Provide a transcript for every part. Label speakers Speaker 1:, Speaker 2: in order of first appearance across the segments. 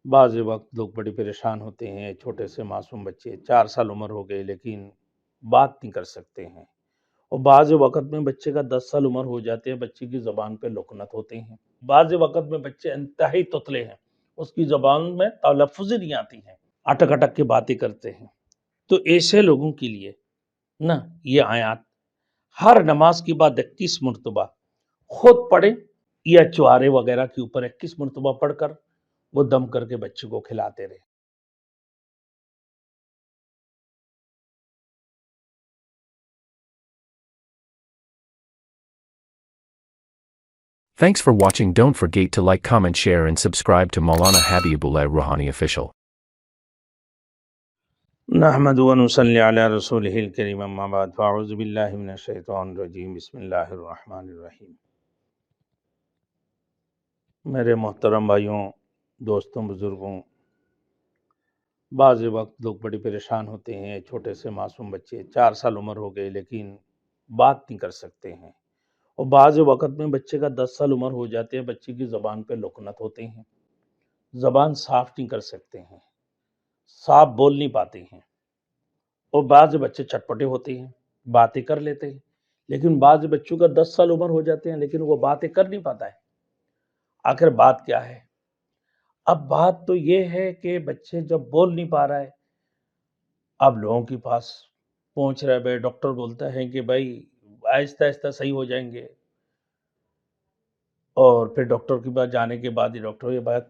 Speaker 1: بعض وقت لوگ بڑے پریشان ہوتے ہیں، چھوٹے سے معصوم بچے 4 سال عمر ہو گئے لیکن بات نہیں کر سکتے ہیں، اور بعض وقت میں بچے کا 10 سال عمر ہو جاتے ہیں، بچے کی زبان پہ لکنت ہوتے ہیں، بعض وقت میں بچے انتہائی تتلے ہیں، اس کی زبان میں تلفظ ہی نہیں آتی ہیں، اٹک اٹک کے باتیں کرتے ہیں۔ تو ایسے لوگوں کے لیے نا یہ آیات ہر نماز کے بعد 21 مرتبہ خود پڑھیں یا چوارے وغیرہ کے اوپر 21 مرتبہ پڑھ کر وہ دم کر کے بچے کو کھلاتے رہے۔
Speaker 2: Thanks for watching. Don't forget to like, comment, share and subscribe to Maulana Habibullah Rouhani Official.
Speaker 1: نحمد و نصلی علی رسولہ الکریم، اما بعد فاعوذ باللہ من الشیطان الرجیم، بسم اللہ الرحمن الرحیم۔ میرے محترم بھائیوں، دوستوں، بزرگوں، بعض وقت لوگ بڑے پریشان ہوتے ہیں، چھوٹے سے معصوم بچے 4 سال عمر ہو گئے لیکن بات نہیں کر سکتے ہیں، اور بعض وقت میں بچے کا 10 سال عمر ہو جاتے ہیں، بچے کی زبان پہ لکنت ہوتے ہیں، زبان صاف نہیں کر سکتے ہیں، صاف بول نہیں پاتے ہیں، اور بعض بچے چٹپٹے ہوتے ہیں، باتیں کر لیتے ہیں، لیکن بعض بچوں کا 10 سال عمر ہو جاتے ہیں لیکن وہ باتیں کر نہیں پاتا ہے۔ آخر بات کیا ہے؟ اب بات تو یہ ہے کہ بچے جب بول نہیں پا رہا ہے، اب لوگوں کے پاس پہنچ رہا ہے، بھائی ڈاکٹر بولتا ہے کہ بھائی آہستہ آہستہ صحیح ہو جائیں گے، اور پھر ڈاکٹر کے پاس جانے کے بعد ہی ڈاکٹر یہ بات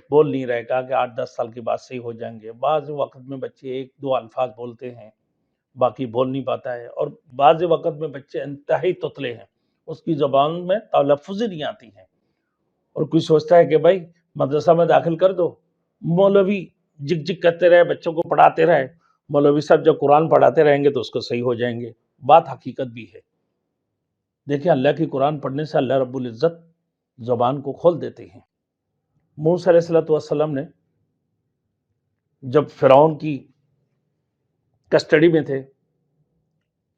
Speaker 1: بول نہیں رہے، کہا کہ 8-10 سال کے بعد صحیح ہو جائیں گے۔ بعض وقت میں بچے 1-2 الفاظ بولتے ہیں، باقی بول نہیں پاتا ہے، اور بعض وقت میں بچے انتہائی تتلے ہیں، اس کی زبان میں تلفظ ہی نہیں آتی ہیں، اور کوئی سوچتا ہے کہ بھائی مدرسہ میں داخل کر دو، مولوی جگ جگ کرتے رہے، بچوں کو پڑھاتے رہے، مولوی صاحب جب قرآن پڑھاتے رہیں گے تو اس کو صحیح ہو جائیں گے۔ بات حقیقت بھی ہے۔ دیکھیں، اللہ کی قرآن پڑھنے سے اللہ رب العزت زبان کو کھول دیتے ہیں۔ موسیٰ علیہ السلام نے جب فرعون کی کسٹڈی میں تھے،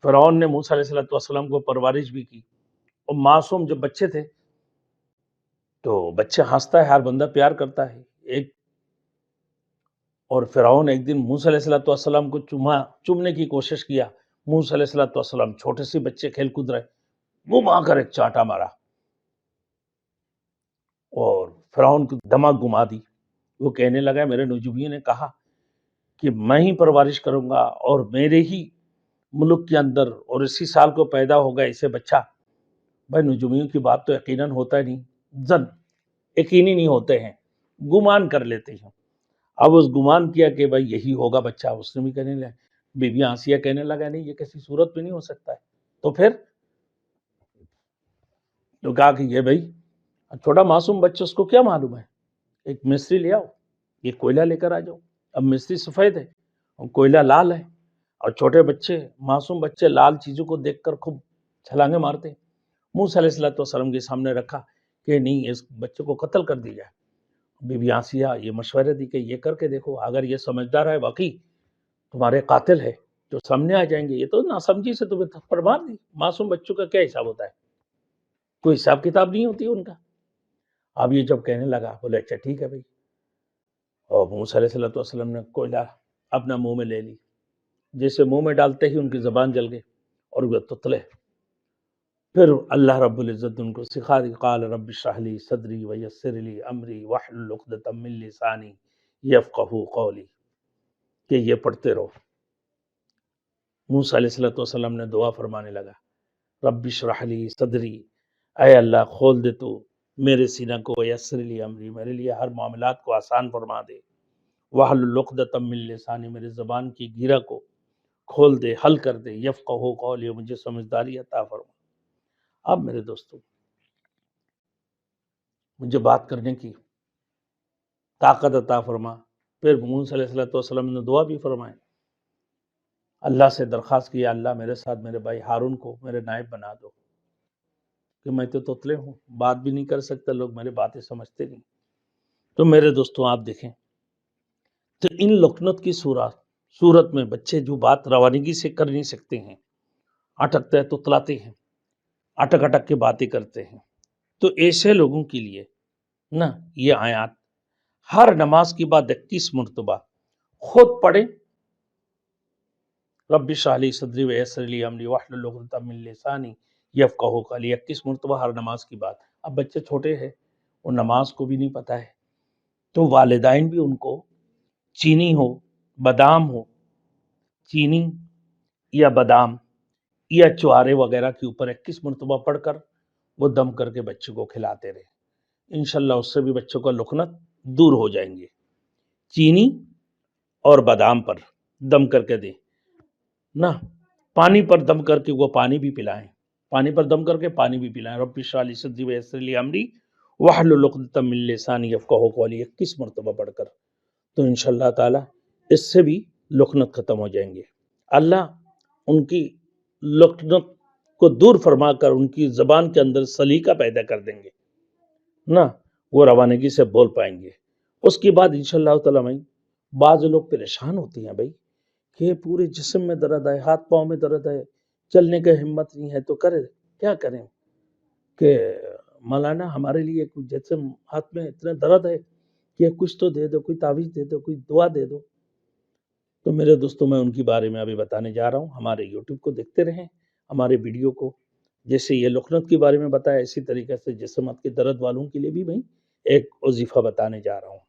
Speaker 1: فرعون نے موسیٰ علیہ السلام کو پرورش بھی کی، اور معصوم جب بچے تھے تو بچہ ہنستا ہے، ہر بندہ پیار کرتا ہے، اور فرعون ایک دن موسیٰ علیہ السلام کو چومنے کی کوشش کیا، موسیٰ علیہ السلام چھوٹے سے بچے کھیل کود رہے، وہ وہاں کر ایک چانٹا مارا اور فرعون کو دماغ گما دی۔ وہ کہنے لگا، میرے نجومیوں نے کہا کہ میں ہی پرورش کروں گا، اور میرے ہی ملک کے اندر، اور اسی سال کو پیدا ہوگا اسے بچہ۔ بھائی نجومیوں کی بات تو یقیناً ہوتا ہی نہیں، زن یقینی نہیں ہوتے ہیں، گمان کر لیتے ہیں۔ اب اس گمان کیا کہ بھائی یہی ہوگا بچہ، اس نے بھی کہنے لگا، بی بی آسیہ کہنے لگا نہیں، یہ کسی صورت میں نہیں ہو سکتا ہے۔ تو پھر تو کہا کہ یہ بھائی چھوٹا معصوم بچہ، اس کو کیا معلوم ہے، ایک مستری لے آؤ، یہ کوئلہ لے کر آ جاؤ۔ اب مستری سفید ہے اور کوئلہ لال ہے، اور چھوٹے بچے، معصوم بچے لال چیزوں کو دیکھ کر خوب چھلانگیں مارتے ہیں۔ موسیٰ علیہ السلام کے سامنے رکھا کہ نہیں، اس بچے کو قتل کر دی جائے۔ بی بی آسیہ یہ مشورہ دی کہ یہ کر کے دیکھو، اگر یہ سمجھدار ہے، واقعی تمہارے قاتل ہے جو سامنے آ جائیں گے، یہ تو ناسمجھی سے تمہیں تھپڑ مار دی۔ معصوم بچوں کا کیا حساب ہوتا ہے، کوئی حساب کتاب نہیں ہوتی ان کا۔ اب یہ جب کہنے لگا، بولے اچھا ٹھیک ہے بھائی، اور موسیٰ علیہ السلام نے کوئلہ اپنا منہ میں لے لی، جیسے منہ میں ڈالتے ہی ان کی زبان جل گئی اور وہ تتلے۔ پھر اللہ رب العزت ان کو سکھا دی، قال رب اشرح لی صدری ویسر لی امری واحلل عقدۃ من لسانی یفقہوا قولی، کہ یہ پڑھتے رہو۔ موسیٰ علیہ السلام نے دعا فرمانے لگا، رب اشرح لی صدری، اے اللہ کھول دے تو میرے سینہ کو، ویسر لی امری، میرے لیے ہر معاملات کو آسان فرما دے، واحلل عقدۃ من لسانی، میرے زبان کی گرہ کو کھول دے، حل کر دے، یفقہوا قولی، مجھے سمجھداری عطا فرما۔ اب میرے دوستوں، مجھے بات کرنے کی طاقت عطا فرما۔ پھر موسیٰ علیہ السلام نے دعا بھی فرمائی، اللہ سے درخواست کی، اللہ میرے ساتھ میرے بھائی ہارون کو میرے نائب بنا دو، کہ میں تو تتلے ہوں، بات بھی نہیں کر سکتا، لوگ میری باتیں سمجھتے نہیں۔ تو میرے دوستوں آپ دیکھیں، تو ان لکنت کی صورت میں بچے جو بات روانگی سے کر نہیں سکتے ہیں، اٹکتے تتلاتے ہیں، اٹک اٹک کے باتیں کرتے ہیں، تو ایسے لوگوں کے لیے نا یہ آیات ہر نماز کے بعد 21 مرتبہ خود پڑھیں رب اشرح لی صدری ویسر لی امری واحلل عقدۃ من لسانی یفقہوا قولی، 21 مرتبہ ہر نماز کی بعد۔ اب بچے چھوٹے ہیں، وہ نماز کو بھی نہیں پتہ ہے، تو والدین بھی ان کو چینی ہو، بادام ہو، چینی یا بادام یا چوارے وغیرہ کے اوپر 21 مرتبہ پڑھ کر وہ دم کر کے بچے کو کھلاتے رہے، انشاءاللہ اس سے بھی بچوں کا لکنت دور ہو جائیں گے۔ چینی اور بادام پر دم کر کے دیں نا، پانی پر دم کر کے وہ پانی بھی پلائیں، پانی پر دم کر کے پانی بھی پلائیں۔ رب اشرح لی صدری ویسر لی امری واحلل عقدۃ من لسانی یفقہوا قولی 21 مرتبہ پڑھ کر، تو انشاءاللہ تعالی اس سے بھی لکنت ختم ہو جائیں گے۔ اللہ ان کی لکنت کو دور فرما کر ان کی زبان کے اندر سلیقہ پیدا کر دیں گے نا، وہ روانگی سے بول پائیں گے۔ اس کے بعد انشاءاللہ تعالی میں بعض لوگ پریشان ہوتے ہیں بھائی کہ پورے جسم میں درد ہے، ہاتھ پاؤں میں درد ہے، چلنے کا ہمت نہیں ہے، تو کرے کیا کریں کہ مولانا ہمارے لیے کچھ جیسے ہاتھ میں اتنا درد ہے کہ کچھ تو دے دو، کوئی تعویذ دے دو، کوئی دعا دے دو۔ تو میرے دوستوں میں ان کی بارے میں ابھی بتانے جا رہا ہوں، ہمارے یوٹیوب کو دیکھتے رہیں، ہمارے ویڈیو کو، جیسے یہ لکنت کے بارے میں بتایا اسی طریقے سے جسمت کے درد والوں کے لیے بھی میں ایک وظیفہ بتانے جا رہا ہوں۔